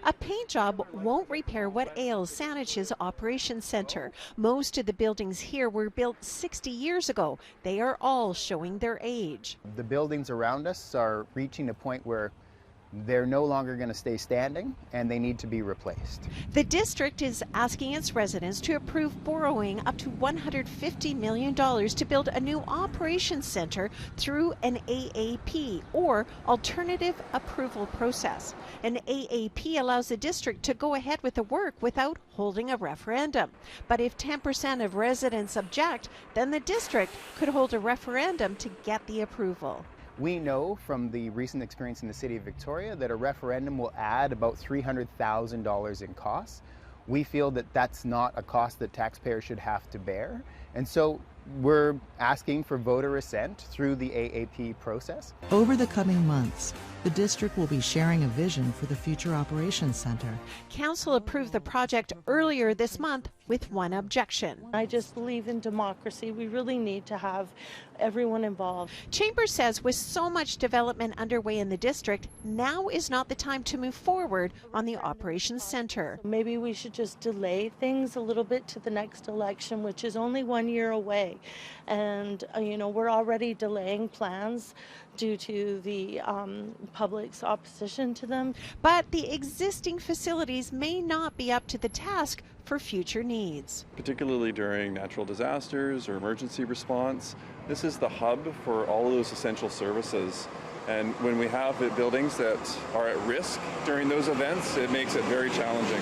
A paint job won't repair what ails Saanich's operations center. Most of the buildings here were built 60 years ago. They are all showing their age. The buildings around us are reaching a point where they're no longer going to stay standing and they need to be replaced. The district is asking its residents to approve borrowing up to $150 million to build a new operations center through an AAP, or alternative approval process. An AAP allows the district to go ahead with the work without holding a referendum. But if 10% of residents object, then the district could hold a referendum to get the approval. We know from the recent experience in the city of Victoria that a referendum will add about $300,000 in costs. We feel that that's not a cost that taxpayers should have to bear. And so we're asking for voter assent through the AAP process. Over the coming months, the district will be sharing a vision for the future operations center. Council approved the project earlier this month with one objection. I just believe in democracy. We really need to have everyone involved. Chambers says with so much development underway in the district, now is not the time to move forward on the operations center. Maybe we should just delay things a little bit to the next election, which is only 1 year away. And, we're already delaying plans due to the public's opposition to them. But the existing facilities may not be up to the task for future needs. Particularly during natural disasters or emergency response, this is the hub for all of those essential services. And when we have buildings that are at risk during those events, it makes it very challenging.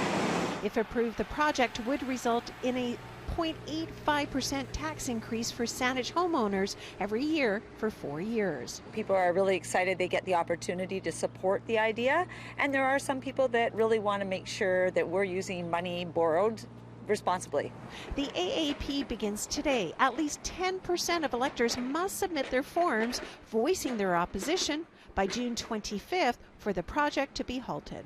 If approved, the project would result in a 0.85% tax increase for Saanich homeowners every year for 4 years. People are really excited they get the opportunity to support the idea, and there are some people that really want to make sure that we're using money borrowed responsibly. The AAP begins today. At least 10% of electors must submit their forms voicing their opposition by June 25th for the project to be halted.